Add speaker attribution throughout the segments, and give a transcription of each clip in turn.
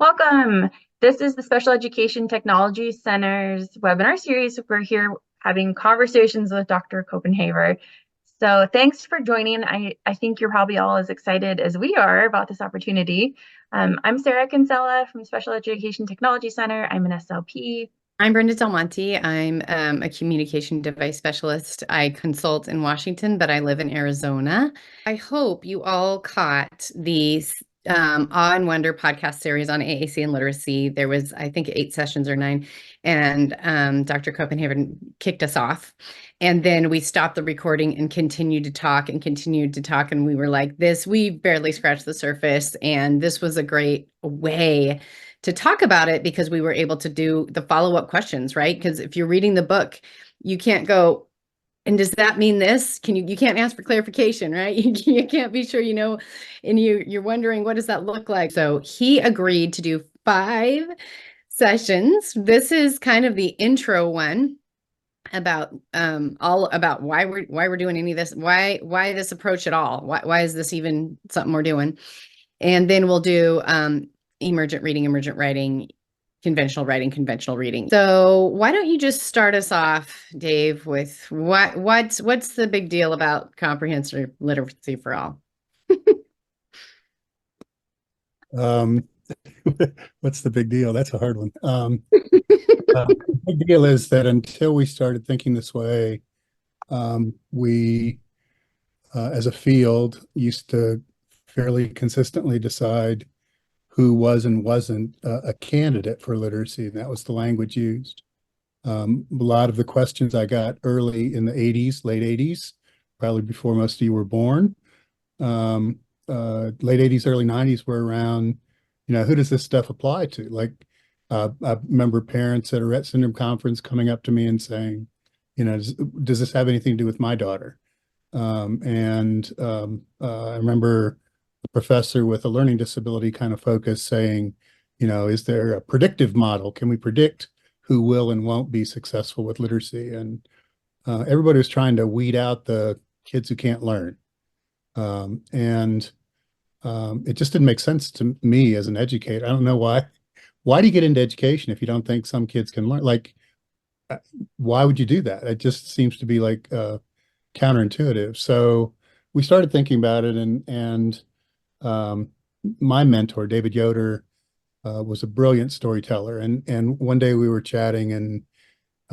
Speaker 1: Welcome. This is the Special Education Technology Center's webinar series. We're here having conversations with Dr. Koppenhaver. So thanks for joining. I think you're probably all as excited as we are about this opportunity. I'm Sarah Kinsella from Special Education Technology Center. I'm an SLP.
Speaker 2: I'm Brenda Del Monte. I'm a communication device specialist. I consult in Washington, but I live in Arizona. I hope you all caught the Awe and Wonder podcast series on AAC and literacy. There was, I think, 8 sessions or 9, and Dr. Copenhagen kicked us off. And then we stopped the recording and continued to talk and continued to talk. And we were like, we barely scratched the surface. And this was a great way to talk about it because we were able to do the follow-up questions, right? Because if you're reading the book, you can't go, and does that mean this? You can't ask for clarification, right? You can't be sure, and you're wondering, what does that look like? So he agreed to do 5 sessions. This is kind of the intro one about all about why we're doing any of this, why this approach at all, why is this even something we're doing? And then we'll do emergent reading, emergent writing, conventional writing, conventional reading. So why don't you just start us off, Dave, with what's the big deal about comprehensive literacy for all?
Speaker 3: What's the big deal? That's a hard one. The big deal is that until we started thinking this way, we, as a field, used to fairly consistently decide who was and wasn't a candidate for literacy, and that was the language used. A lot of the questions I got early in the 80s, late 80s, probably before most of you were born, late 80s, early 90s were around, who does this stuff apply to? Like, I remember parents at a Rett syndrome conference coming up to me and saying, does this have anything to do with my daughter? I remember a professor with a learning disability kind of focus saying, is there a predictive model? Can we predict who will and won't be successful with literacy? And everybody was trying to weed out the kids who can't learn. It just didn't make sense to me as an educator. I don't know why. Why do you get into education if you don't think some kids can learn? Like, why would you do that? It just seems to be like counterintuitive. So we started thinking about it, and my mentor, David Yoder, was a brilliant storyteller. And one day we were chatting, and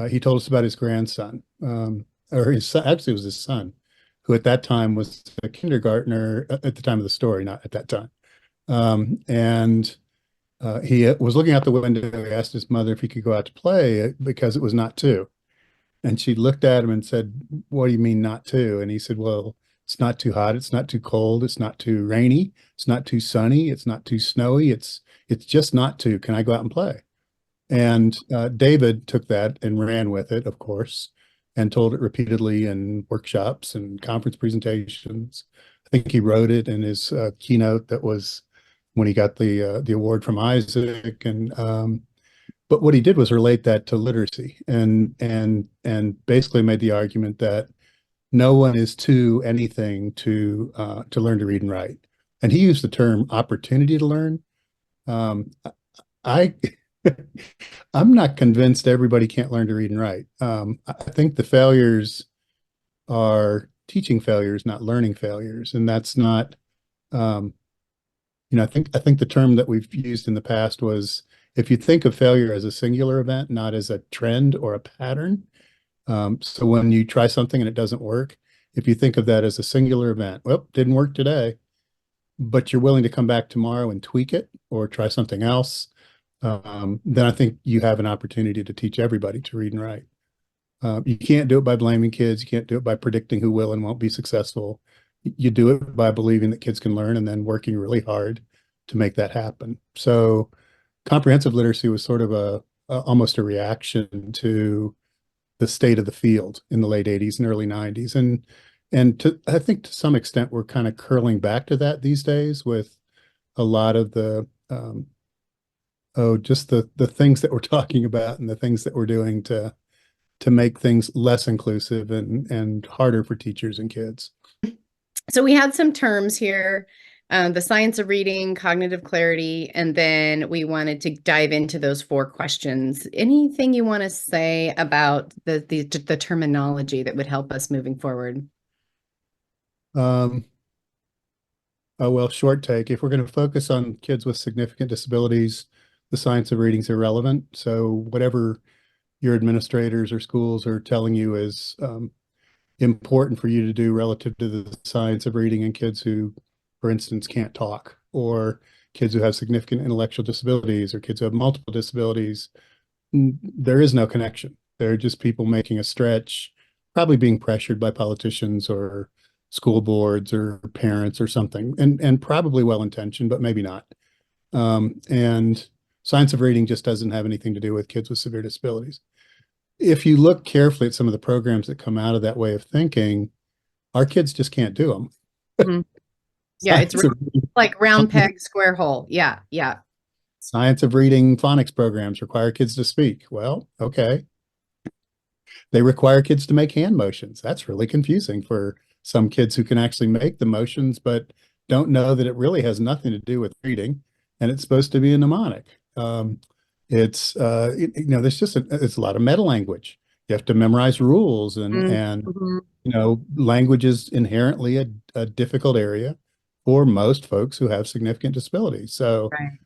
Speaker 3: he told us about his grandson, or his son, actually it was his son, who at that time was a kindergartner at the time of the story, not at that time. He was looking out the window. He asked his mother if he could go out to play because it was not to. And she looked at him and said, "What do you mean not to?" And he said, "Well, it's not too hot. It's not too cold. It's not too rainy. It's not too sunny. It's not too snowy. It's just not to. Can I go out and play?" And David took that and ran with it, of course, and told it repeatedly in workshops and conference presentations. I think he wrote it in his keynote that was when he got the award from Isaac. But what he did was relate that to literacy and basically made the argument that no one is to anything to learn to read and write. And he used the term opportunity to learn. I I'm not convinced everybody can't learn to read and write. I think the failures are teaching failures, not learning failures, and that's not. I think the term that we've used in the past was, if you think of failure as a singular event, not as a trend or a pattern. So when you try something and it doesn't work, if you think of that as a singular event, well, didn't work today, but you're willing to come back tomorrow and tweak it or try something else, then I think you have an opportunity to teach everybody to read and write. You can't do it by blaming kids. You can't do it by predicting who will and won't be successful. You do it by believing that kids can learn and then working really hard to make that happen. So comprehensive literacy was sort of almost a reaction to the state of the field in the late 80s and early 90s. I think to some extent we're kind of curling back to that these days with a lot of the just the things that we're talking about and the things that we're doing to make things less inclusive and harder for teachers and kids.
Speaker 2: So we had some terms here the science of reading, cognitive clarity, and then we wanted to dive into those 4 questions. Anything you want to say about the terminology that would help us moving forward?
Speaker 3: Oh, well, short take. If we're going to focus on kids with significant disabilities, the science of reading is irrelevant. So whatever your administrators or schools are telling you is important for you to do relative to the science of reading in kids who, for instance, can't talk, or kids who have significant intellectual disabilities, or kids who have multiple disabilities, there is no connection. They're just people making a stretch, probably being pressured by politicians or school boards or parents or something, and probably well-intentioned, but maybe not. And science of reading just doesn't have anything to do with kids with severe disabilities. If you look carefully at some of the programs that come out of that way of thinking, our kids just can't do them.
Speaker 2: Mhm. Yeah, it's like round peg, square hole. Yeah, yeah.
Speaker 3: Science of reading phonics programs require kids to speak. Well, okay. They require kids to make hand motions. That's really confusing for some kids who can actually make the motions, but don't know that it really has nothing to do with reading, and it's supposed to be a mnemonic. It's there's it's a lot of meta language. You have to memorize rules, and language is inherently a difficult area for most folks who have significant disabilities. So
Speaker 2: Right.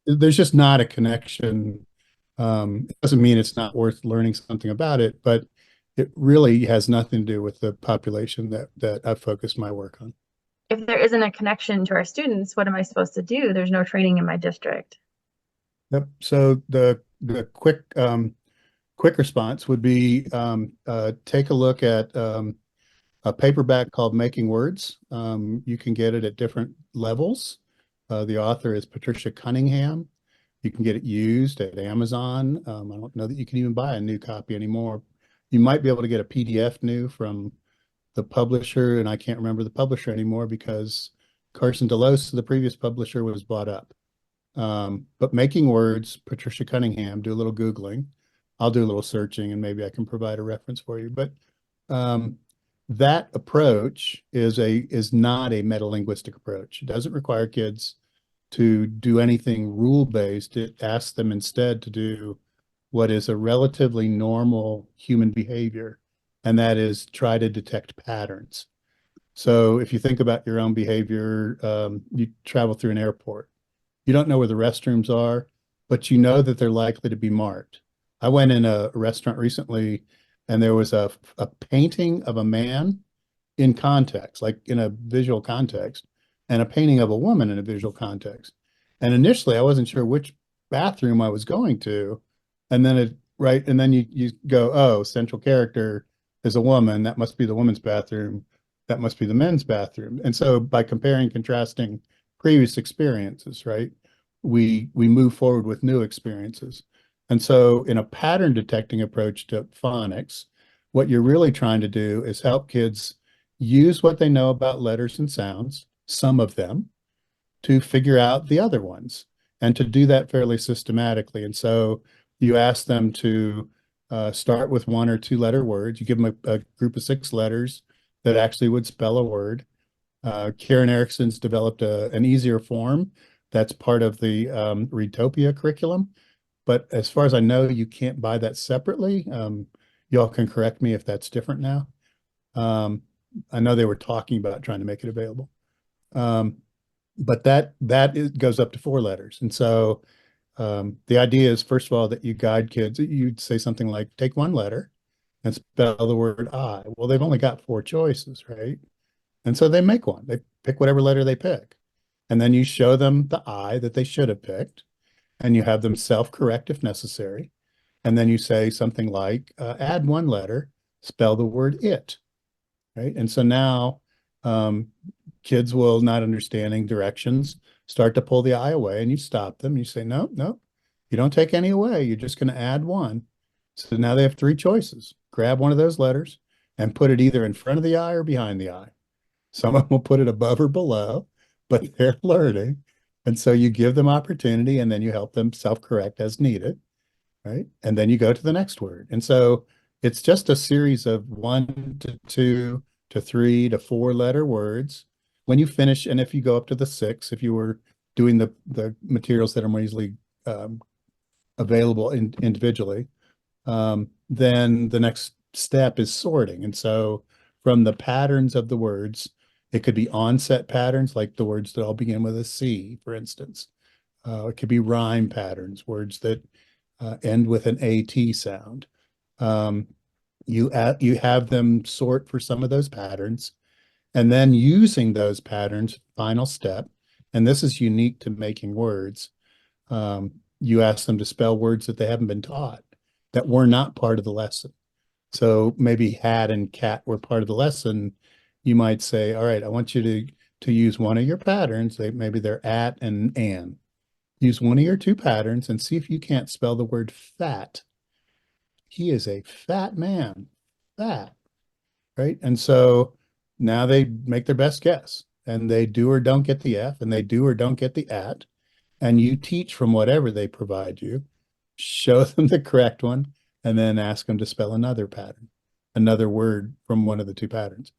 Speaker 3: there's just not a connection. It doesn't mean it's not worth learning something about it, but it really has nothing to do with the population that I've focused my work on.
Speaker 1: If there isn't a connection to our students, what am I supposed to do? There's no training in my district.
Speaker 3: Yep. So the quick response would be take a look at a paperback called Making Words. You can get it at different levels. The author is Patricia Cunningham. You can get it used at Amazon. I don't know that you can even buy a new copy anymore. You might be able to get a PDF new from the publisher, and I can't remember the publisher anymore because Carson DeLose, the previous publisher, was bought up. But Making Words, Patricia Cunningham, do a little Googling. I'll do a little searching and maybe I can provide a reference for you. But that approach is not a metalinguistic approach. It doesn't require kids to do anything rule-based. It asks them instead to do what is a relatively normal human behavior, and that is try to detect patterns. So if you think about your own behavior, you travel through an airport. You don't know where the restrooms are, but you know that they're likely to be marked. I went in a restaurant recently, and there was a painting of a man in context, like in a visual context, and a painting of a woman in a visual context. And initially, I wasn't sure which bathroom I was going to. And then you go, oh, central character is a woman. That must be the woman's bathroom. That must be the men's bathroom. And so by comparing, contrasting previous experiences, right, we move forward with new experiences. And so in a pattern detecting approach to phonics, what you're really trying to do is help kids use what they know about letters and sounds, some of them, to figure out the other ones, and to do that fairly systematically. And so you ask them to start with 1 or 2 letter words. You give them a group of 6 letters that actually would spell a word. Karen Erickson's developed an easier form that's part of the Readtopia curriculum. But as far as I know, you can't buy that separately. Y'all can correct me if that's different now. I know they were talking about trying to make it available. But that goes up to 4 letters. And so the idea is, first of all, that you guide kids. You'd say something like, take 1 letter and spell the word I. Well, they've only got 4 choices, right? And so they make one. They pick whatever letter they pick. And then you show them the I that they should have picked. And you have them self-correct if necessary. And then you say something like, add 1 letter, spell the word it, right? And so now kids will, not understanding directions, start to pull the I away, and you stop them. You say, no, no, you don't take any away. You're just going to add 1. So now they have 3 choices. Grab one of those letters and put it either in front of the I or behind the I. Some of them will put it above or below, but they're learning. And so you give them opportunity, and then you help them self-correct as needed, right? And then you go to the next word. And so it's just a series of 1 to 2 to 3 to 4 letter words when you finish, and if you go up to the 6, if you were doing the materials that are more easily available individually, then the next step is sorting. And so from the patterns of the words, it could be onset patterns, like the words that all begin with a C, for instance. It could be rhyme patterns, words that end with an AT sound. You have them sort for some of those patterns, and then using those patterns, final step, and this is unique to making words, you ask them to spell words that they haven't been taught, that were not part of the lesson. So maybe hat and cat were part of the lesson. You might say, all right, I want you to use one of your patterns. Maybe they're at and an. Use one of your 2 patterns and see if you can't spell the word fat. He is a fat man. Fat, right? And so now they make their best guess, and they do or don't get the F, and they do or don't get the at, and you teach from whatever they provide you, show them the correct one, and then ask them to spell another pattern, another word from one of the 2 patterns.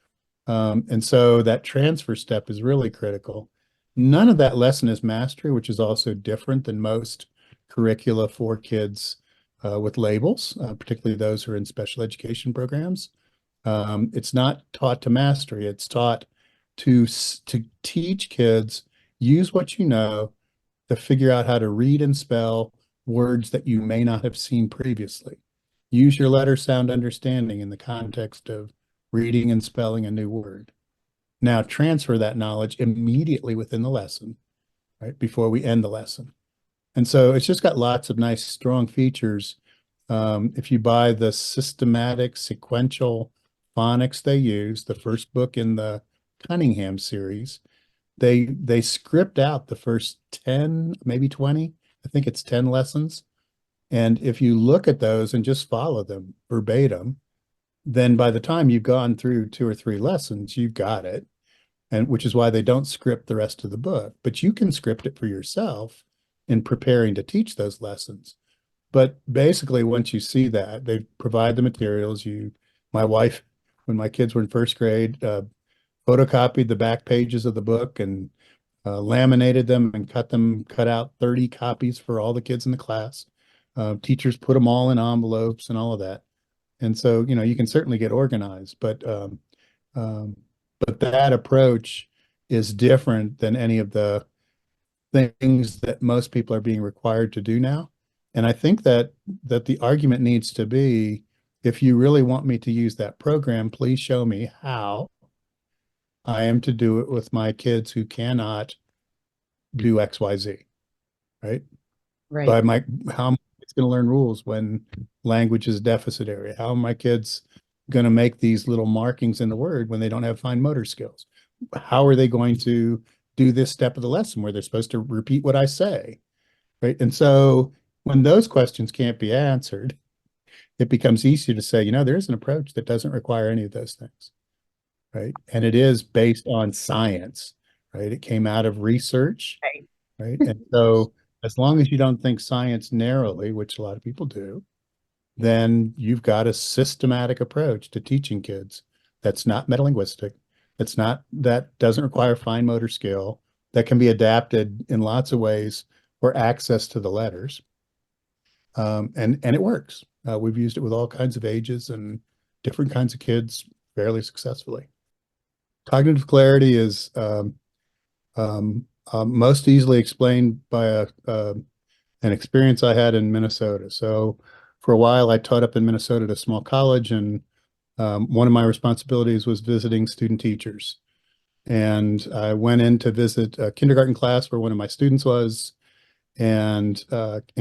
Speaker 3: And so that transfer step is really critical. None of that lesson is mastery, which is also different than most curricula for kids with labels, particularly those who are in special education programs. It's not taught to mastery. It's taught to teach kids, use what you know to figure out how to read and spell words that you may not have seen previously. Use your letter sound understanding in the context of reading and spelling a new word. Now transfer that knowledge immediately within the lesson, right, before we end the lesson. And so it's just got lots of nice, strong features. If you buy the systematic sequential phonics they use, the first book in the Cunningham series, they script out the first 10, maybe 20, I think it's 10 lessons. And if you look at those and just follow them verbatim, then by the time you've gone through 2 or 3 lessons, you've got it. And which is why they don't script the rest of the book, but you can script it for yourself in preparing to teach those lessons. But basically, once you see that, they provide the materials. My wife, when my kids were in first grade, photocopied the back pages of the book and laminated them and cut out 30 copies for all the kids in the class. Teachers put them all in envelopes and all of that. And so, you can certainly get organized, but that approach is different than any of the things that most people are being required to do now. And I think that the argument needs to be, if you really want me to use that program, please show me how I am to do it with my kids who cannot do XYZ, right?
Speaker 2: Right.
Speaker 3: How am I going to learn rules when language is deficit area? How are my kids going to make these little markings in the word when they don't have fine motor skills? How are they going to do this step of the lesson where they're supposed to repeat what I say, right? And so when those questions can't be answered, it becomes easier to say, there's an approach that doesn't require any of those things, right? And it is based on science, right? It came out of research, right? And so as long as you don't think science narrowly, which a lot of people do, then you've got a systematic approach to teaching kids that's not metalinguistic, that doesn't require fine motor skill, that can be adapted in lots of ways for access to the letters. And it works. We've used it with all kinds of ages and different kinds of kids fairly successfully. Cognitive clarity is most easily explained by an experience I had in Minnesota. So for a while, I taught up in Minnesota at a small college, and one of my responsibilities was visiting student teachers. And I went in to visit a kindergarten class where one of my students was, and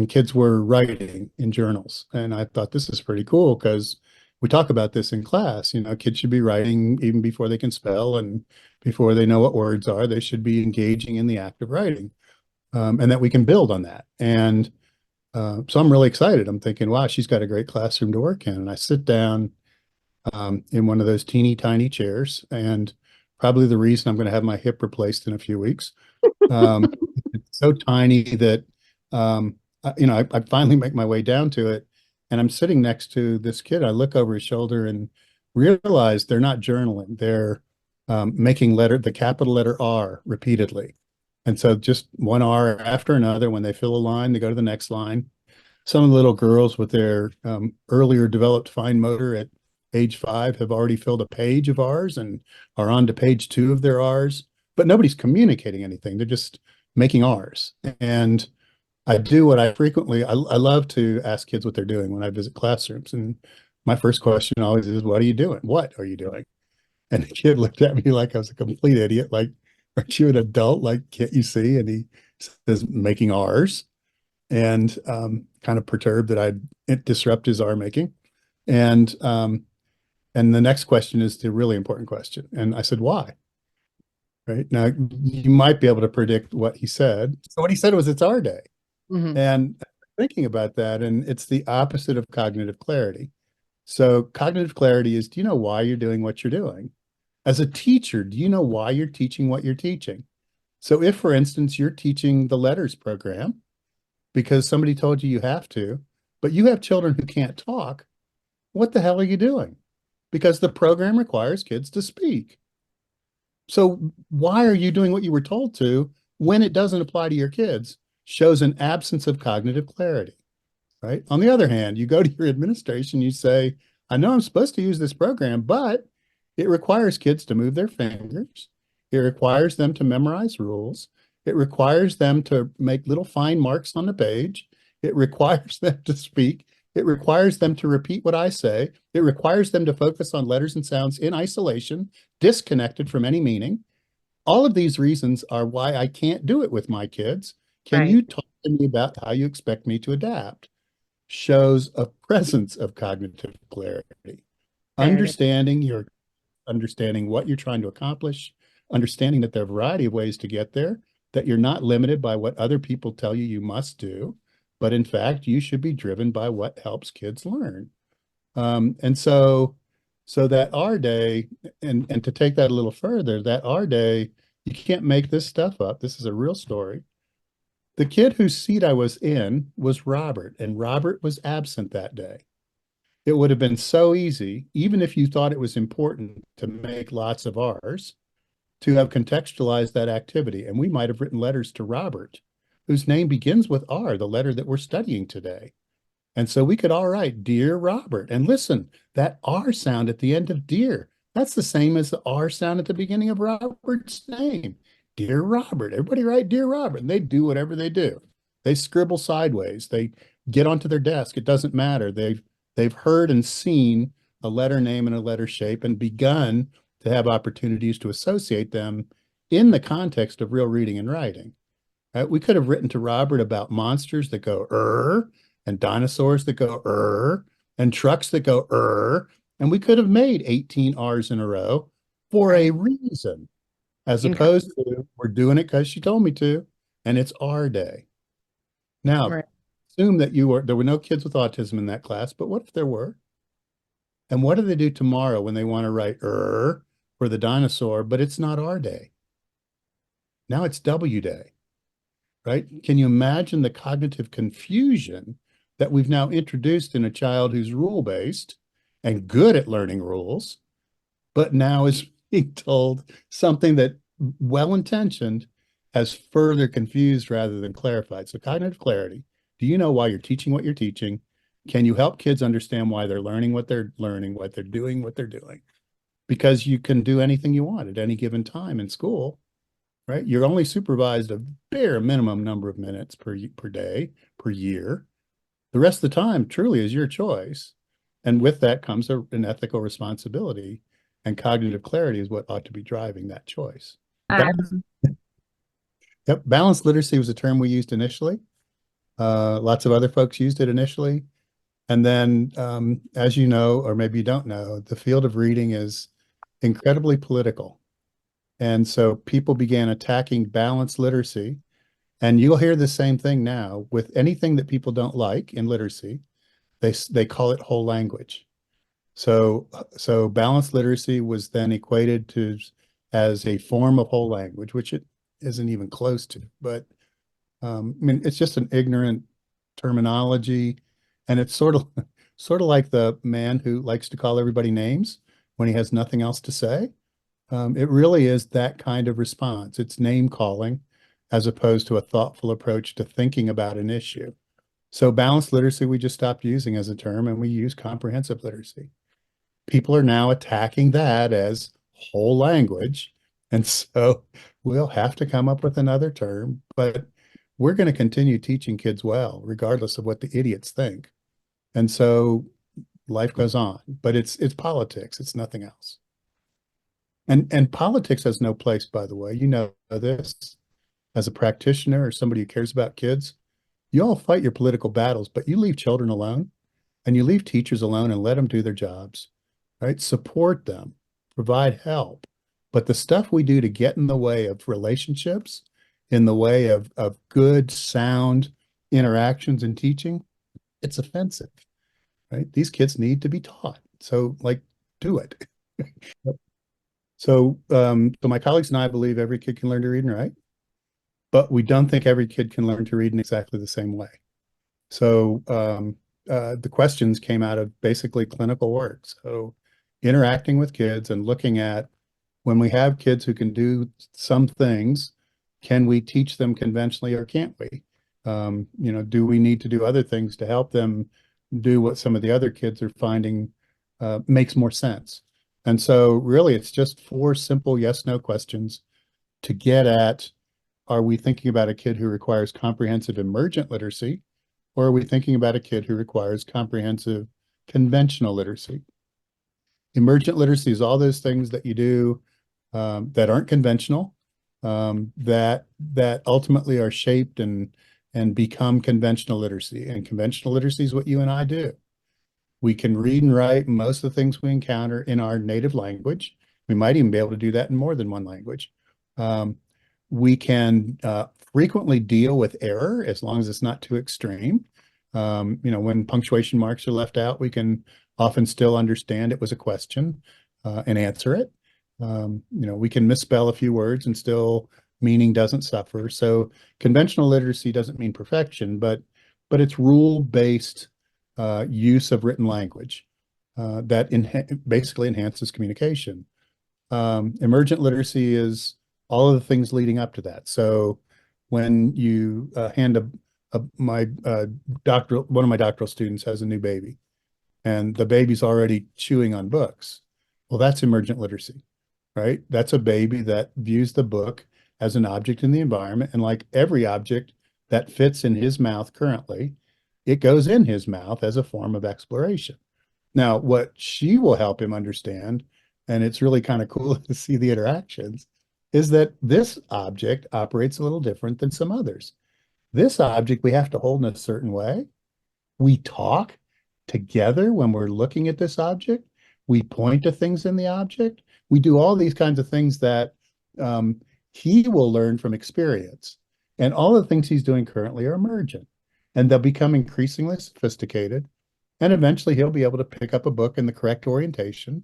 Speaker 3: kids were writing in journals. And I thought, this is pretty cool because we talk about this in class. Kids should be writing even before they can spell and before they know what words are. They should be engaging in the act of writing, and that we can build on that. And so I'm really excited. I'm thinking, wow, she's got a great classroom to work in. And I sit down in one of those teeny tiny chairs, and probably the reason I'm going to have my hip replaced in a few weeks. It's so tiny that, I finally make my way down to it, and I'm sitting next to this kid. I look over his shoulder and realize they're not journaling. They're making the capital letter R repeatedly. And so just one R after another, when they fill a line, they go to the next line. Some of the little girls with their earlier developed fine motor at age 5 have already filled a page of R's and are on to page 2 of their R's, but nobody's communicating anything. They're just making R's. And I do what I love to ask kids what they're doing when I visit classrooms. And my first question always is, what are you doing? What are you doing? And the kid looked at me like I was a complete idiot. Like, aren't you an adult? Like, can't you see? And he says, making R's, and kind of perturbed that I'd disrupt his R making. And the next question is the really important question. And I said, why? Right now, you might be able to predict what he said. So what he said was, it's our day.
Speaker 2: Mhm.
Speaker 3: And thinking about that, and it's the opposite of cognitive clarity. So cognitive clarity is, do you know why you're doing what you're doing? As a teacher, do you know why you're teaching what you're teaching? So if, for instance, you're teaching the letters program because somebody told you you have to, but you have children who can't talk, what the hell are you doing? Because the program requires kids to speak. So why are you doing what you were told to when it doesn't apply to your kids? Shows an absence of cognitive clarity, right? On the other hand, you go to your administration, you say, I know I'm supposed to use this program, but it requires kids to move their fingers. It requires them to memorize rules. It requires them to make little fine marks on the page. It requires them to speak. It requires them to repeat what I say. It requires them to focus on letters and sounds in isolation, disconnected from any meaning. All of these reasons are why I can't do it with my kids. Can
Speaker 2: Right.
Speaker 3: you talk to me about how you expect me to adapt? Shows a presence of cognitive clarity.
Speaker 2: There it is.
Speaker 3: Understanding what you're trying to accomplish, understanding that there are a variety of ways to get there, that you're not limited by what other people tell you you must do, but in fact, you should be driven by what helps kids learn. And so that our day, and to take that a little further, that our day, you can't make this stuff up. This is a real story. The kid whose seat I was in was Robert, and Robert was absent that day. It would have been so easy, even if you thought it was important to make lots of R's, to have contextualized that activity. And we might have written letters to Robert, whose name begins with R, the letter that we're studying today. And so we could all write, Dear Robert. And listen, that R sound at the end of dear, that's the same as the R sound at the beginning of Robert's name. Dear Robert. Everybody write Dear Robert. And they do whatever they do. They scribble sideways. They get onto their desk. It doesn't matter. They've heard and seen a letter name and a letter shape and begun to have opportunities to associate them in the context of real reading and writing. We could have written to Robert about monsters that go and dinosaurs that go and trucks that go and we could have made 18 R's in a row for a reason, as
Speaker 2: Incredible.
Speaker 3: opposed to we're doing it because she told me to, and it's our day. Now,
Speaker 2: Right.
Speaker 3: assume that there were no kids with autism in that class, but what if there were? And what do they do tomorrow when they want to write for the dinosaur, but it's not our day? Now it's W day, right? Can you imagine the cognitive confusion that we've now introduced in a child who's rule-based and good at learning rules, but now is being told something that, well-intentioned, has further confused rather than clarified? So cognitive clarity. Do you know why you're teaching what you're teaching? Can you help kids understand why they're learning what they're learning, what they're doing, what they're doing? Because you can do anything you want at any given time in school, right? You're only supervised a bare minimum number of minutes per day, per year. The rest of the time truly is your choice. And with that comes an ethical responsibility, and cognitive clarity is what ought to be driving that choice.
Speaker 1: Um,
Speaker 3: Balanced literacy was a term we used initially. Lots of other folks used it initially. And then, as you know, or maybe you don't know, the field of reading is incredibly political. And so people began attacking balanced literacy. And you'll hear the same thing now with anything that people don't like in literacy. They call it whole language. So balanced literacy was then equated to as a form of whole language, which it isn't even close to. But I mean, it's just an ignorant terminology, and it's sort of like the man who likes to call everybody names when he has nothing else to say. It really is that kind of response. It's name calling as opposed to a thoughtful approach to thinking about an issue. So balanced literacy, we just stopped using as a term and we use comprehensive literacy. People are now attacking that as whole language. And so we'll have to come up with another term, but we're going to continue teaching kids well, regardless of what the idiots think. And so life goes on, but it's politics. It's nothing else. And politics has no place, by the way. You know this as a practitioner or somebody who cares about kids. You all fight your political battles, but you leave children alone and you leave teachers alone and let them do their jobs, right? Support them, provide help. But the stuff we do to get in the way of relationships, in the way of good, sound interactions and teaching, it's offensive, right? These kids need to be taught. So, like, do it. So my colleagues and I believe every kid can learn to read and write, but we don't think every kid can learn to read in exactly the same way. So the questions came out of basically clinical work. So interacting with kids and looking at when we have kids who can do some things, can we teach them conventionally or can't we? Do we need to do other things to help them do what some of the other kids are finding makes more sense? And so really it's just 4 simple yes/no questions to get at, are we thinking about a kid who requires comprehensive emergent literacy, or are we thinking about a kid who requires comprehensive conventional literacy? Emergent literacy is all those things that you do that aren't conventional, that ultimately are shaped and become conventional literacy. And conventional literacy is what you and I do. We can read and write most of the things we encounter in our native language. We might even be able to do that in more than one language. We can frequently deal with error as long as it's not too extreme. When punctuation marks are left out, we can often still understand it was a question and answer it. We can misspell a few words and still meaning doesn't suffer. So conventional literacy doesn't mean perfection, but it's rule-based use of written language that basically enhances communication. Emergent literacy is all of the things leading up to that. So when you hand one of my doctoral students has a new baby and the baby's already chewing on books, well, that's emergent literacy, right? That's a baby that views the book as an object in the environment, and like every object that fits in his mouth currently, it goes in his mouth as a form of exploration. Now, what she will help him understand, and it's really kind of cool to see the interactions, is that this object operates a little different than some others. This object we have to hold in a certain way. We talk together when we're looking at this object. We point to things in the object. We do all these kinds of things that he will learn from experience. And all the things he's doing currently are emergent. And they'll become increasingly sophisticated. And eventually he'll be able to pick up a book in the correct orientation.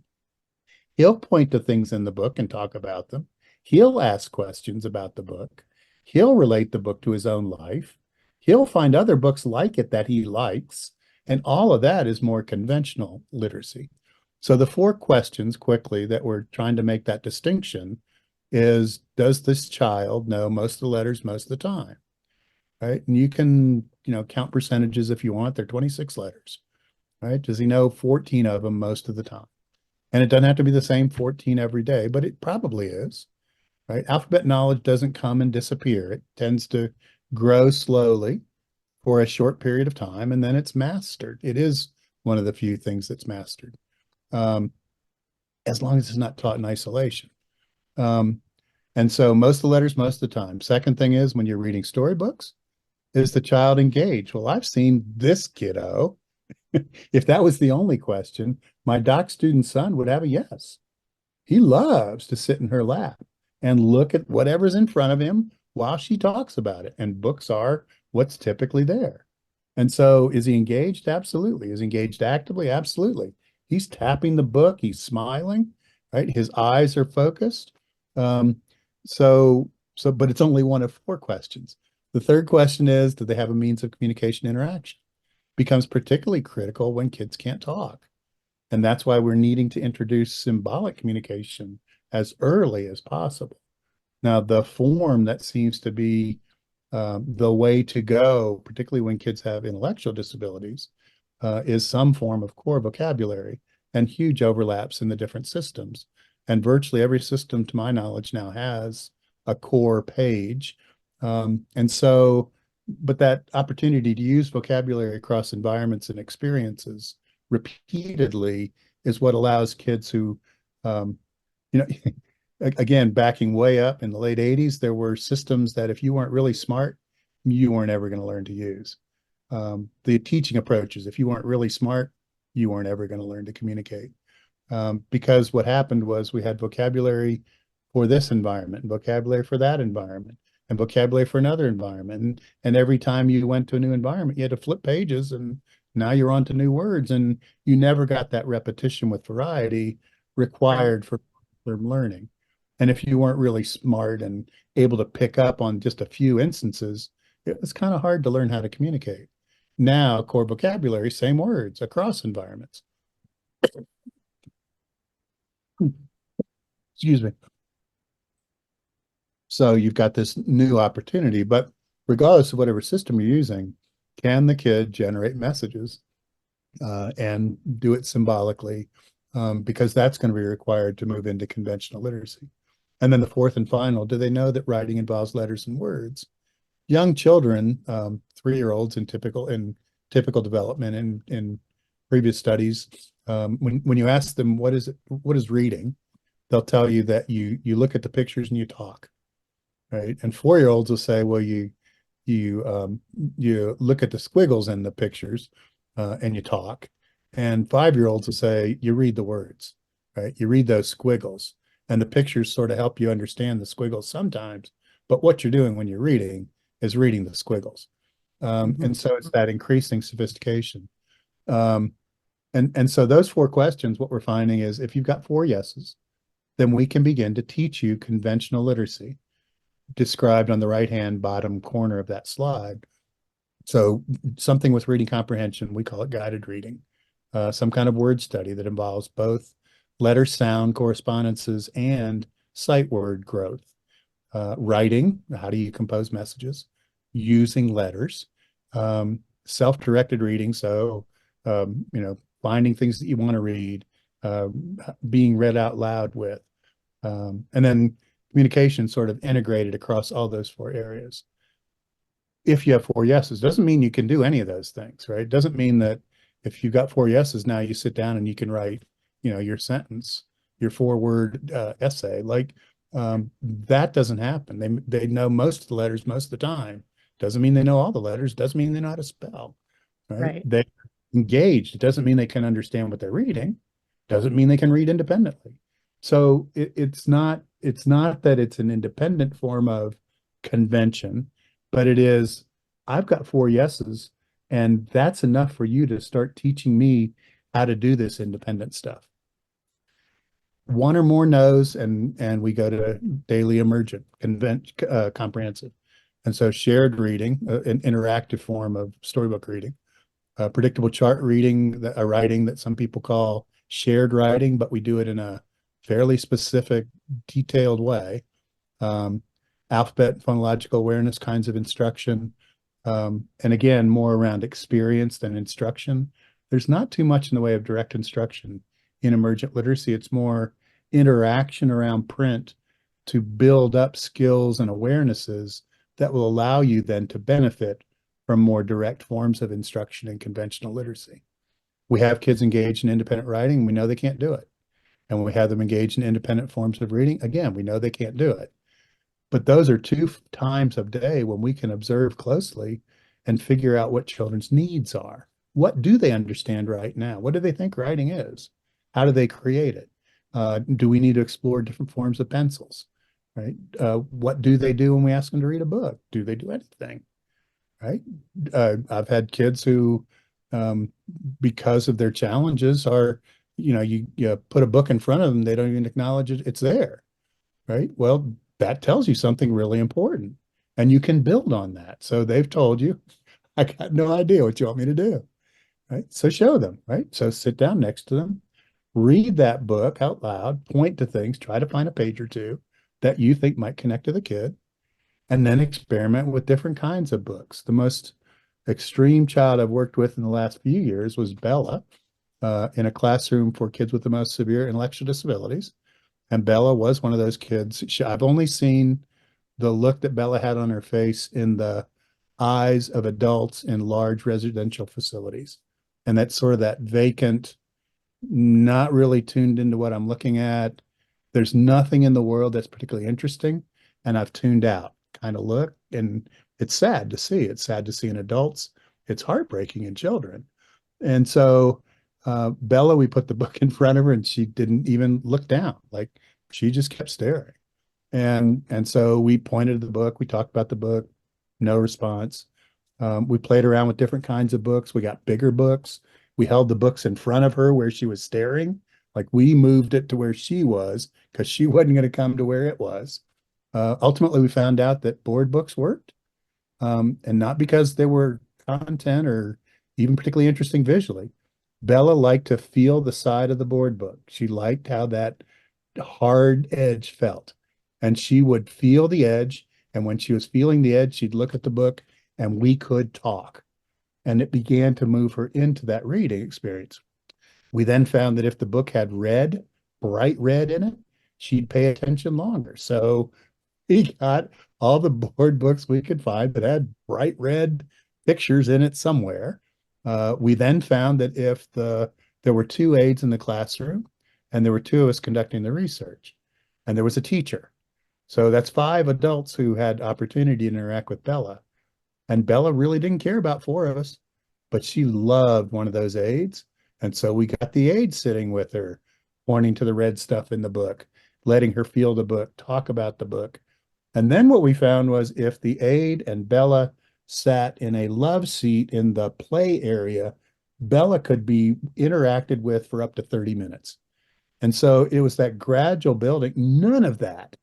Speaker 3: He'll point to things in the book and talk about them. He'll ask questions about the book. He'll relate the book to his own life. He'll find other books like it that he likes. And all of that is more conventional literacy. So the 4 questions quickly that we're trying to make that distinction is, does this child know most of the letters most of the time? Right? And you can, count percentages if you want. They're 26 letters, right? Does he know 14 of them most of the time? And it doesn't have to be the same 14 every day, but it probably is, right? Alphabet knowledge doesn't come and disappear. It tends to grow slowly for a short period of time, and then it's mastered. It is one of the few things that's mastered, as long as it's not taught in isolation. And so most of the letters most of the time. Second thing is, when you're reading storybooks, is the child engaged? Well, I've seen this kiddo. If that was the only question, my doc student son would have a yes. He loves to sit in her lap and look at whatever's in front of him while she talks about it. And books are what's typically there. And so is he engaged? Absolutely. Is he engaged actively? Absolutely. He's tapping the book. He's smiling, right? His eyes are focused. But it's only one of 4 questions. The third question is, do they have a means of communication interaction? Becomes particularly critical when kids can't talk. And that's why we're needing to introduce symbolic communication as early as possible. Now, the form that seems to be the way to go, particularly when kids have intellectual disabilities, is some form of core vocabulary and huge overlaps in the different systems. And virtually every system, to my knowledge, now has a core page. But that opportunity to use vocabulary across environments and experiences repeatedly is what allows kids who, um, you know, again, backing way up in the late 80s, there were systems that if you weren't really smart, you weren't ever going to learn to use. The teaching approaches, if you weren't really smart, you weren't ever going to learn to communicate. Because what happened was we had vocabulary for this environment, and vocabulary for that environment, and vocabulary for another environment. And every time you went to a new environment, you had to flip pages, and now you're on to new words, and you never got that repetition with variety required for learning. And if you weren't really smart and able to pick up on just a few instances, it was kind of hard to learn how to communicate. Now, core vocabulary, same words across environments. Excuse me. So you've got this new opportunity, but regardless of whatever system you're using, can the kid generate messages and do it symbolically? Because that's going to be required to move into conventional literacy. And then the fourth and final, do they know that writing involves letters and words? Young children, 3-year-olds in typical development in previous studies, when you ask them what is reading, they'll tell you that you look at the pictures and you talk, right? And 4-year-olds will say, well, you look at the squiggles in the pictures and you talk. And 5-year-olds will say you read the words, right? You read those squiggles, and the pictures sort of help you understand the squiggles sometimes. But what you're doing when you're reading is reading the squiggles. And so it's that increasing sophistication. And so those 4 questions, what we're finding is if you've got 4 yeses, then we can begin to teach you conventional literacy described on the right-hand bottom corner of that slide. So something with reading comprehension, we call it guided reading. Some kind of word study that involves both letter sound correspondences and sight word growth. Writing, how do you compose messages? Using letters. Self-directed reading, so finding things that you want to read, being read out loud with, and then communication sort of integrated across all those 4 areas. If you have 4 yeses, doesn't mean you can do any of those things, right? Doesn't mean that if you've got 4 yeses, now you sit down and you can write, your sentence, your 4-word essay. Like that doesn't happen. They know most of the letters most of the time. Doesn't mean they know all the letters. Doesn't mean they know how to spell. Right? They're engaged. It doesn't mean they can understand what they're reading. Doesn't mean they can read independently. So it's not that it's an independent form of convention, but it is, I've got 4 yeses, and that's enough for you to start teaching me how to do this independent stuff. 1 or more no's, and we go to daily emergent, comprehensive. And so shared reading, an interactive form of storybook reading, predictable chart reading, a writing that some people call shared writing, but we do it in a fairly specific, detailed way. Alphabet, phonological awareness kinds of instruction. And again, more around experience than instruction. There's not too much in the way of direct instruction in emergent literacy. It's more interaction around print to build up skills and awarenesses that will allow you then to benefit from more direct forms of instruction in conventional literacy. We have kids engaged in independent writing. We know they can't do it. And when we have them engaged in independent forms of reading, again, we know they can't do it. But those are 2 times of day when we can observe closely and figure out what children's needs are. What do they understand right now? What do they think writing is? How do they create it? Do we need to explore different forms of pencils? Right? What do they do when we ask them to read a book? Do they do anything? Right? I've had kids who, because of their challenges, are, you put a book in front of them, they don't even acknowledge it's there. Right? Well, that tells you something really important, and you can build on that. So they've told you, I got no idea what you want me to do. Right? So show them, right? So sit down next to them, read that book out loud, point to things, try to find a page or two that you think might connect to the kid, and then experiment with different kinds of books. The most extreme child I've worked with in the last few years was Bella, in a classroom for kids with the most severe intellectual disabilities. And Bella was one of those kids. I've only seen the look that Bella had on her face in the eyes of adults in large residential facilities. And that's sort of that vacant, not really tuned into what I'm looking at. There's nothing in the world that's particularly interesting, and I've tuned out kind of look. And it's sad to see. It's sad to see in adults. It's heartbreaking in children. And so Bella, we put the book in front of her and she didn't even look down. Like she just kept staring. And so we pointed to the book, we talked about the book, no response. We played around with different kinds of books. We got bigger books. We held the books in front of her where she was staring. Like we moved it to where she was because she wasn't going to come to where it was. Ultimately, we found out that board books worked, and not because they were content or even particularly interesting visually. Bella liked to feel the side of the board book. She liked how that hard edge felt. And she would feel the edge. And when she was feeling the edge, she'd look at the book and we could talk. And it began to move her into that reading experience. We then found that if the book had red, bright red in it, she'd pay attention longer. So we got all the board books we could find that had bright red pictures in it somewhere. We then found that if there were two aides in the classroom and there were two of us conducting the research and there was a teacher. So that's 5 adults who had opportunity to interact with Bella. And Bella really didn't care about 4 of us, but she loved one of those aides. And so we got the aide sitting with her, pointing to the red stuff in the book, letting her feel the book, talk about the book. And then what we found was if the aide and Bella sat in a love seat in the play area, Bella could be interacted with for up to 30 minutes. And so it was that gradual building. None of that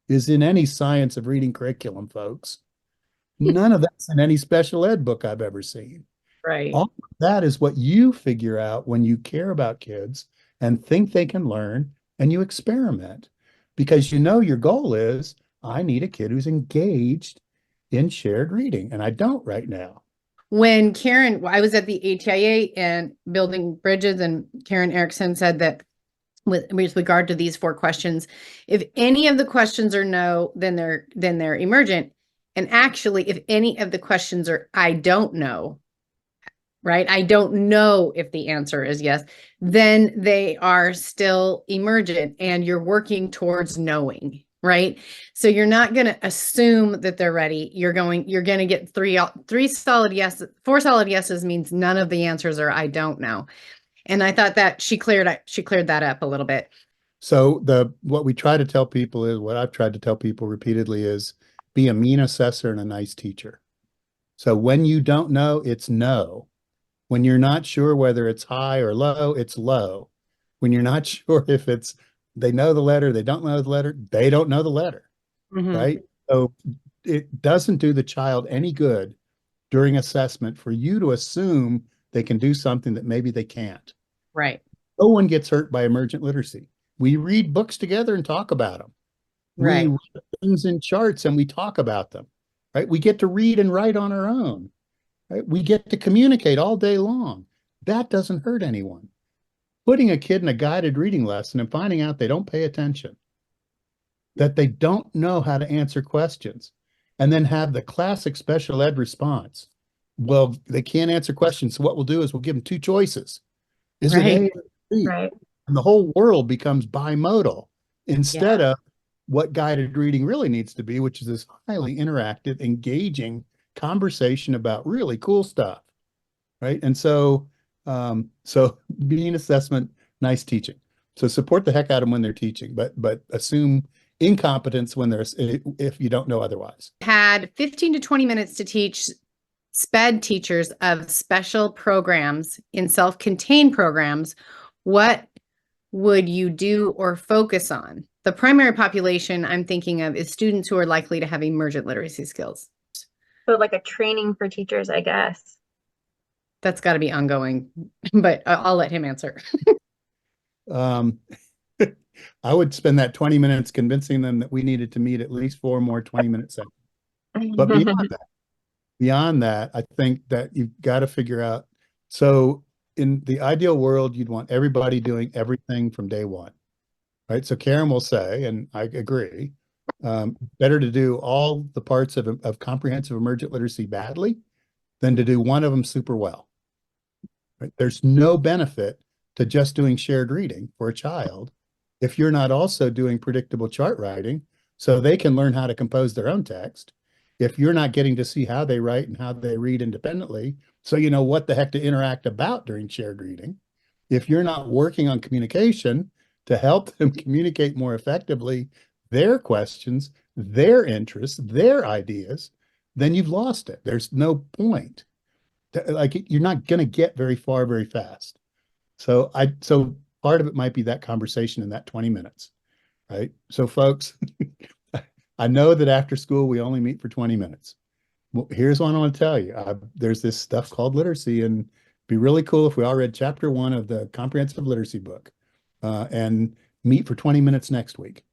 Speaker 3: is in any science of reading curriculum, folks. None of that's in any special ed book I've ever seen.
Speaker 2: Right.
Speaker 3: All of that is what you figure out when you care about kids and think they can learn and you experiment because you know your goal is I need a kid who's engaged in shared reading, and I don't right now.
Speaker 2: When I was at the ATIA and building bridges, and Karen Erickson said that with regard to these 4 questions, if any of the questions are no, then they're emergent. And actually, if any of the questions are I don't know, right? I don't know if the answer is yes, then they are still emergent and you're working towards knowing, right? So you're not going to assume that they're ready. You're going to get 3 solid yeses. 4 solid yeses means none of the answers are I don't know. And I thought that she cleared that up a little bit.
Speaker 3: So what we try to tell people is what I've tried to tell people repeatedly is be a mean assessor and a nice teacher. So when you don't know, it's no. When you're not sure whether it's high or low, it's low. When you're not sure if they know the letter, they don't know the letter, they don't know the letter, right? So it doesn't do the child any good during assessment for you to assume they can do something that maybe they can't.
Speaker 2: Right.
Speaker 3: No one gets hurt by emergent literacy. We read books together and talk about them.
Speaker 2: Right.
Speaker 3: We read things in charts and we talk about them, right? We get to read and write on our own. Right? We get to communicate all day long. That doesn't hurt anyone. Putting a kid in a guided reading lesson and finding out they don't pay attention, that they don't know how to answer questions, and then have the classic special ed response. Well, they can't answer questions, so what we'll do is we'll give them 2 choices. Is it A or B?
Speaker 1: Right.
Speaker 3: And the whole world becomes bimodal instead of what guided reading really needs to be, which is this highly interactive, engaging conversation about really cool stuff, right? And so being assessment, nice teaching. So support the heck out of them when they're teaching, but assume incompetence when there's if you don't know otherwise.
Speaker 2: Had 15 to 20 minutes to teach SPED teachers of special programs in self-contained programs. What would you do or focus on? The primary population I'm thinking of is students who are likely to have emergent literacy skills.
Speaker 1: So like a training for teachers, I guess.
Speaker 2: That's got to be ongoing, but I'll let him answer.
Speaker 3: Um, I would spend that 20 minutes convincing them that we needed to meet at least 4 more 20-minute sessions. But beyond that, I think that you've got to figure out. So in the ideal world, you'd want everybody doing everything from day one, right? So Karen will say, and I agree, better to do all the parts of comprehensive emergent literacy badly than to do one of them super well. Right? There's no benefit to just doing shared reading for a child if you're not also doing predictable chart writing so they can learn how to compose their own text. If you're not getting to see how they write and how they read independently, so you know what the heck to interact about during shared reading. If you're not working on communication to help them communicate more effectively their questions, their interests, their ideas, then you've lost it. There's no point. Like you're not going to get very far very fast. So part of it might be that conversation in that 20 minutes, right? So folks, I know that after school we only meet for 20 minutes. Well, here's what I want to tell you. There's this stuff called literacy, and it'd be really cool if we all read chapter 1 of the comprehensive literacy book, and meet for 20 minutes next week.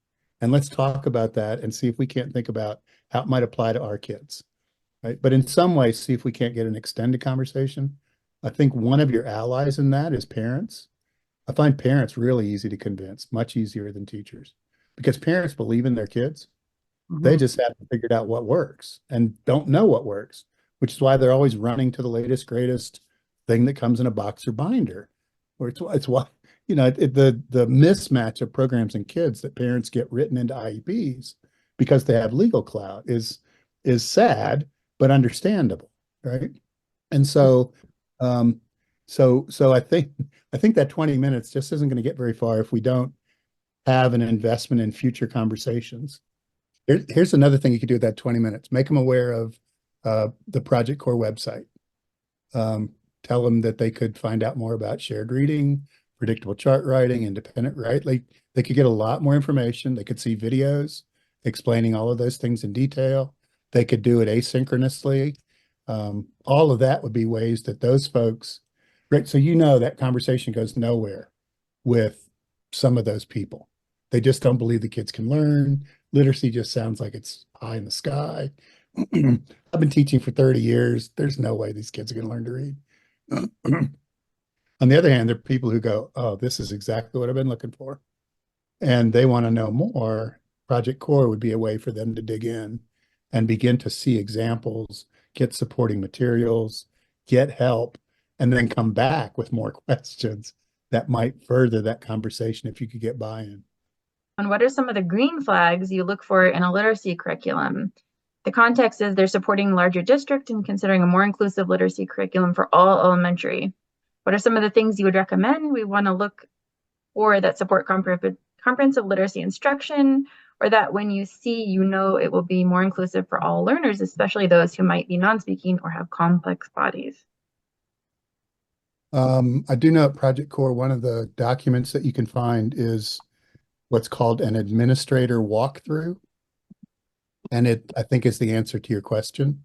Speaker 3: And let's talk about that and see if we can't think about how it might apply to our kids. Right? But in some ways, see if we can't get an extended conversation. I think one of your allies in that is parents. I find parents really easy to convince, much easier than teachers, because parents believe in their kids. They just haven't figured out what works and don't know what works, which is why they're always running to the latest, greatest thing that comes in a box or binder. Or it's why, the mismatch of programs and kids that parents get written into IEPs because they have legal clout is sad, but understandable, right? And so, so I think that 20 minutes just isn't going to get very far if we don't have an investment in future conversations. Here's another thing you could do with that 20 minutes. Make them aware of the Project Core website. Tell them that they could find out more about shared reading, predictable chart writing, independent write. Like they could get a lot more information. They could see videos explaining all of those things in detail. They could do it asynchronously. All of that would be ways that those folks, right? So that conversation goes nowhere with some of those people. They just don't believe the kids can learn. Literacy just sounds like it's high in the sky. I've been teaching for 30 years. There's no way these kids are going to learn to read. On the other hand, there are people who go, oh, this is exactly what I've been looking for. And they want to know more. Project Core would be a way for them to dig in and begin to see examples, get supporting materials, get help, and then come back with more questions that might further that conversation if you could get buy-in.
Speaker 1: And what are some of the green flags you look for in a literacy curriculum? The context is they're supporting larger district and considering a more inclusive literacy curriculum for all elementary. What are some of the things you would recommend? We want to look for that support comprehensive literacy instruction, or that when you see, it will be more inclusive for all learners, especially those who might be non-speaking or have complex bodies.
Speaker 3: I do know at Project Core, one of the documents that you can find is what's called an administrator walkthrough. And I think is the answer to your question.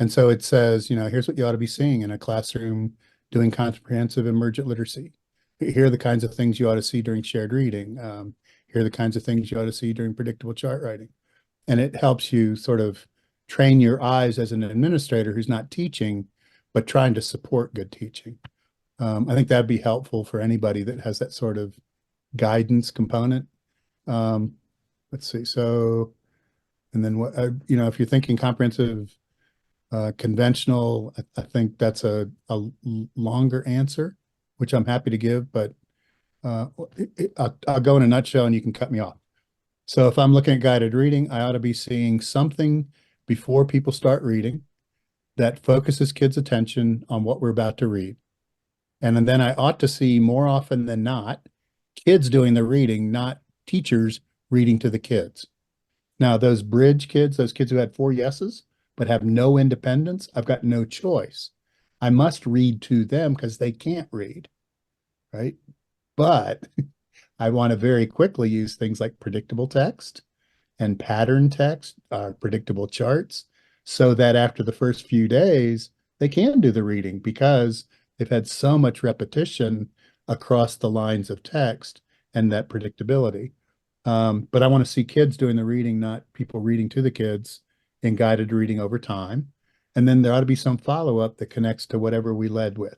Speaker 3: And so it says, here's what you ought to be seeing in a classroom doing comprehensive emergent literacy. Here are the kinds of things you ought to see during shared reading. Here are the kinds of things you ought to see during predictable chart writing. And it helps you sort of train your eyes as an administrator who's not teaching, but trying to support good teaching. I think that'd be helpful for anybody that has that sort of guidance component. Let's see. So, and then what, if you're thinking comprehensive, conventional, I think that's a longer answer, which I'm happy to give, but I'll go in a nutshell and you can cut me off. So if I'm looking at guided reading, I ought to be seeing something before people start reading that focuses kids' attention on what we're about to read. And then I ought to see more often than not, kids doing the reading, not teachers reading to the kids. Now, those bridge kids, those kids who had 4 yeses, but have no independence, I've got no choice. I must read to them because they can't read, right? But I want to very quickly use things like predictable text and pattern text, predictable charts, so that after the first few days, they can do the reading because they've had so much repetition across the lines of text and that predictability. But I want to see kids doing the reading, not people reading to the kids in guided reading over time. And then there ought to be some follow-up that connects to whatever we led with.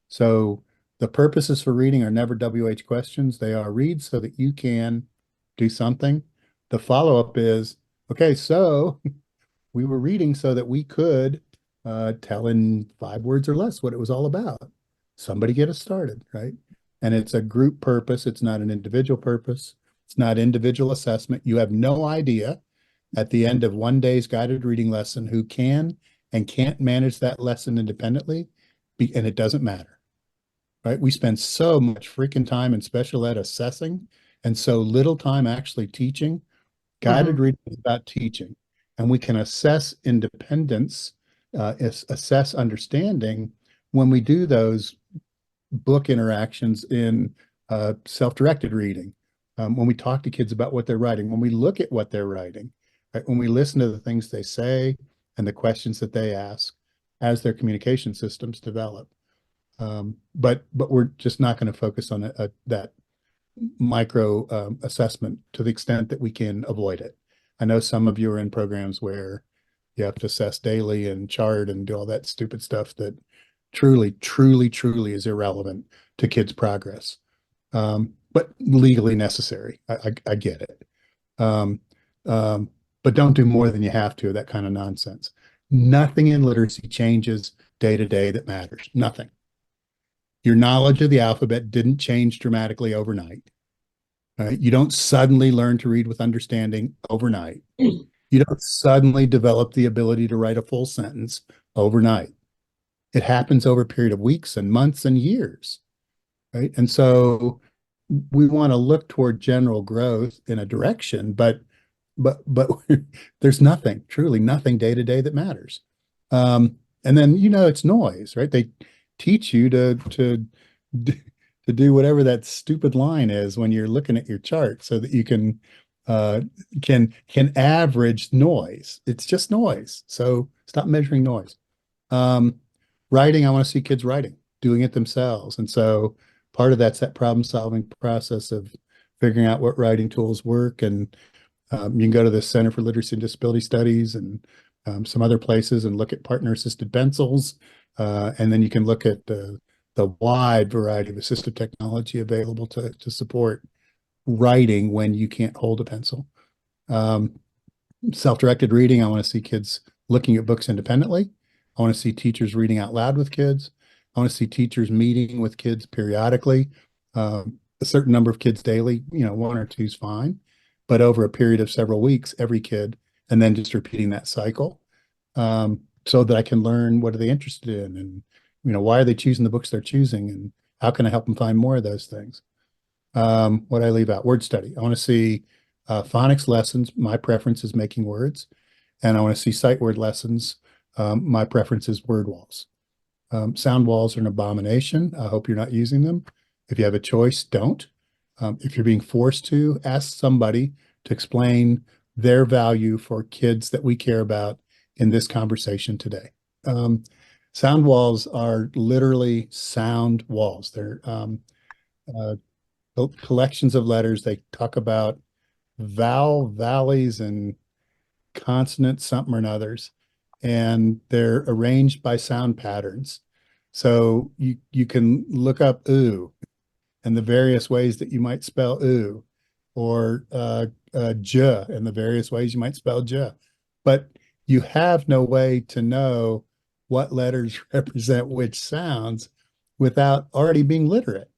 Speaker 3: So the purposes for reading are never WH questions. They are read so that you can do something. The follow-up is, okay, so we were reading so that we could tell in 5 words or less what it was all about. Somebody get us started, right? And it's a group purpose. It's not an individual purpose. It's not individual assessment. You have no idea at the end of one day's guided reading lesson who can and can't manage that lesson independently, and it doesn't matter, right? We spend so much freaking time in special ed assessing and so little time actually teaching. Guided reading is about teaching, and we can assess independence, assess understanding when we do those book interactions in self-directed reading. When we talk to kids about what they're writing, when we look at what they're writing, right? When we listen to the things they say and the questions that they ask as their communication systems develop. But we're just not going to focus on that micro assessment to the extent that we can avoid it. I know some of you are in programs where you have to assess daily and chart and do all that stupid stuff that truly is irrelevant to kids' progress. But legally necessary. I get it. But don't do more than you have to, that kind of nonsense. Nothing in literacy changes day to day that matters. Nothing. Your knowledge of the alphabet didn't change dramatically overnight. Right? You don't suddenly learn to read with understanding overnight. You don't suddenly develop the ability to write a full sentence overnight. It happens over a period of weeks and months and years. Right? And so we want to look toward general growth in a direction, but there's nothing, truly nothing day to day that matters. And then, it's noise, right? They teach you to do whatever that stupid line is when you're looking at your chart so that you can average noise. It's just noise. So stop measuring noise. Writing, I want to see kids writing, doing it themselves. And so part of that's that problem solving process of figuring out what writing tools work. And you can go to the Center for Literacy and Disability Studies and some other places and look at partner assisted pencils. And then you can look at the wide variety of assistive technology available to support writing when you can't hold a pencil. Self-directed reading, I want to see kids looking at books independently. I want to see teachers reading out loud with kids. I want to see teachers meeting with kids periodically. A certain number of kids daily, 1 or 2 is fine, but over a period of several weeks, every kid, and then just repeating that cycle, so that I can learn what are they interested in, and why are they choosing the books they're choosing, and how can I help them find more of those things. What I leave out, word study. I want to see phonics lessons. My preference is making words, and I want to see sight word lessons. My preference is word walls. Sound walls are an abomination. I hope you're not using them. If you have a choice, don't. If you're being forced to, ask somebody to explain their value for kids that we care about in this conversation today. Sound walls are literally sound walls. They're collections of letters. They talk about valleys, and consonant something or others, and they're arranged by sound patterns. So you can look up ooh and the various ways that you might spell ooh, or j and the various ways you might spell j. But you have no way to know what letters represent which sounds without already being literate.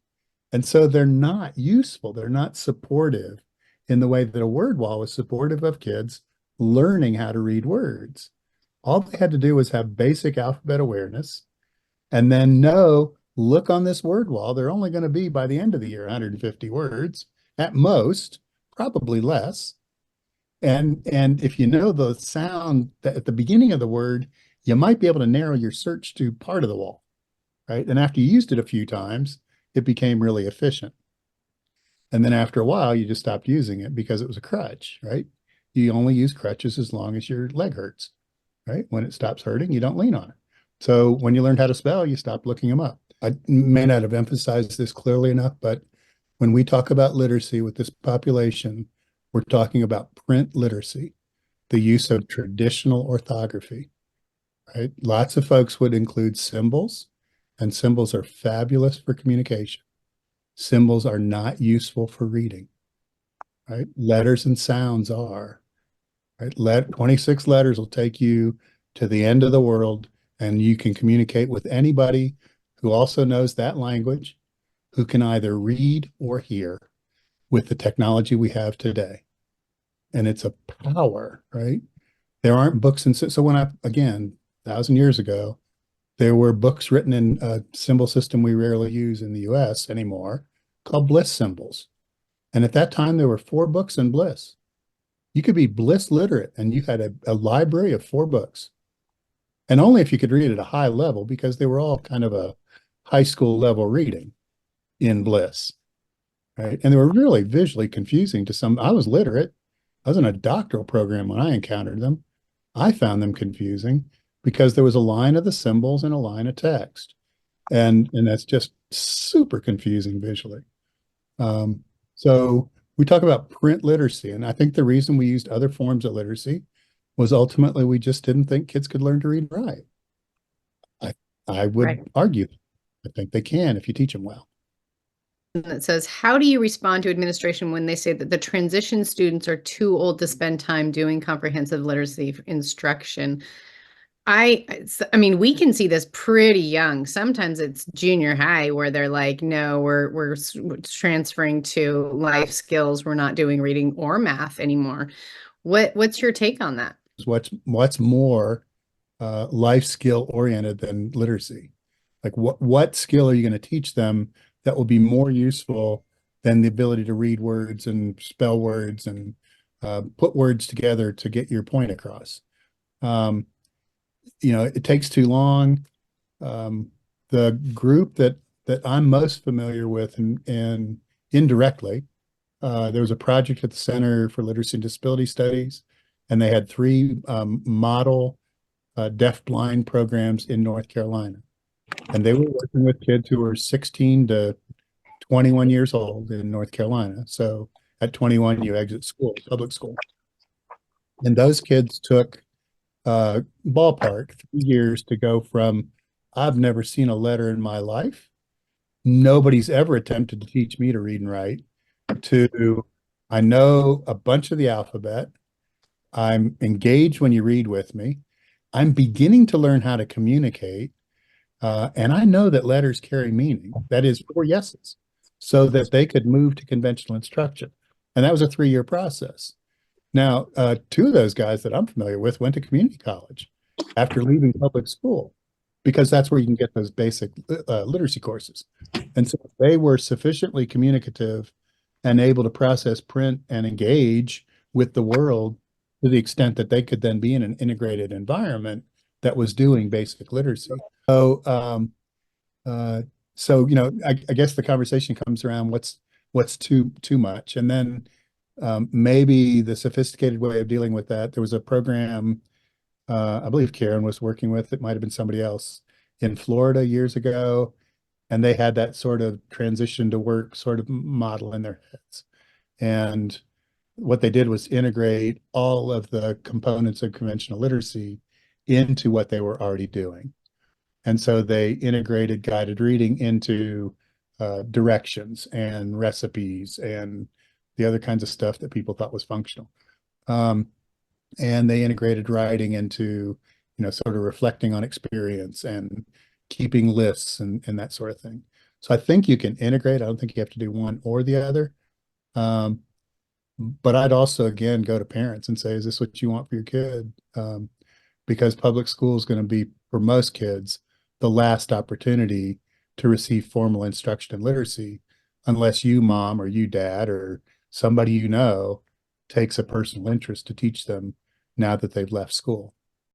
Speaker 3: And so they're not useful. They're not supportive in the way that a word wall is supportive of kids learning how to read words. All they had to do was have basic alphabet awareness and then look on this word wall. They're only going to be, by the end of the year, 150 words at most, probably less. And if you know the sound that at the beginning of the word, you might be able to narrow your search to part of the wall, right? And after you used it a few times, it became really efficient. And then after a while, you just stopped using it because it was a crutch, right? You only use crutches as long as your leg hurts, right? When it stops hurting, you don't lean on it. So when you learned how to spell, you stopped looking them up. I may not have emphasized this clearly enough, but when we talk about literacy with this population, we're talking about print literacy, the use of traditional orthography, right? Lots of folks would include symbols, and symbols are fabulous for communication. Symbols are not useful for reading, right? Letters and sounds are, right? 26 letters will take you to the end of the world, and you can communicate with anybody who also knows that language, who can either read or hear with the technology we have today. And it's a power, right? There aren't books. And so when again, 1,000 years ago, there were books written in a symbol system we rarely use in the US anymore called bliss symbols. And at that time, there were 4 books in bliss. You could be bliss literate and you had a library of 4 books. And only if you could read at a high level, because they were all kind of a high school level reading in bliss, right? And they were really visually confusing to some. I was literate. I was in a doctoral program when I encountered them. I found them confusing because there was a line of the symbols and a line of text. And that's just super confusing visually. So we talk about print literacy, and I think the reason we used other forms of literacy was ultimately we just didn't think kids could learn to read and write. I would
Speaker 2: Right.
Speaker 3: argue, I think they can if you teach them well.
Speaker 2: That says, how do you respond to administration when they say that the transition students are too old to spend time doing comprehensive literacy instruction? I mean, we can see this pretty young. Sometimes it's junior high where they're like, no, we're transferring to life skills. We're not doing reading or math anymore. What's your take on that?
Speaker 3: What's more life skill oriented than literacy? Like what skill are you going to teach them that will be more useful than the ability to read words and spell words and put words together to get your point across? It takes too long. The group that I'm most familiar with and indirectly, there was a project at the Center for Literacy and Disability Studies, and they had 3 model deaf-blind programs in North Carolina. And they were working with kids who were 16 to 21 years old in North Carolina. So at 21, you exit school, public school. And those kids took ballpark 3 years to go from, I've never seen a letter in my life, nobody's ever attempted to teach me to read and write, to I know a bunch of the alphabet, I'm engaged when you read with me, I'm beginning to learn how to communicate, and I know that letters carry meaning, that is 4 yeses, so that they could move to conventional instruction. And that was a 3-year process. Now, 2 of those guys that I'm familiar with went to community college after leaving public school, because that's where you can get those basic literacy courses. And so they were sufficiently communicative and able to process print and engage with the world to the extent that they could then be in an integrated environment that was doing basic literacy. So, I guess the conversation comes around what's too much, and then maybe the sophisticated way of dealing with that. There was a program I believe Karen was working with, it might have been somebody else in Florida years ago, and they had that sort of transition to work sort of model in their heads. And what they did was integrate all of the components of conventional literacy into what they were already doing. And so they integrated guided reading into directions and recipes and the other kinds of stuff that people thought was functional. And they integrated writing into, sort of reflecting on experience and keeping lists and that sort of thing. So I think you can integrate. I don't think you have to do one or the other. But I'd also, again, go to parents and say, is this what you want for your kid? Because public school is going to be, for most kids, the last opportunity to receive formal instruction in literacy, unless you, mom, or you, dad, or somebody takes a personal interest to teach them now that they've left school.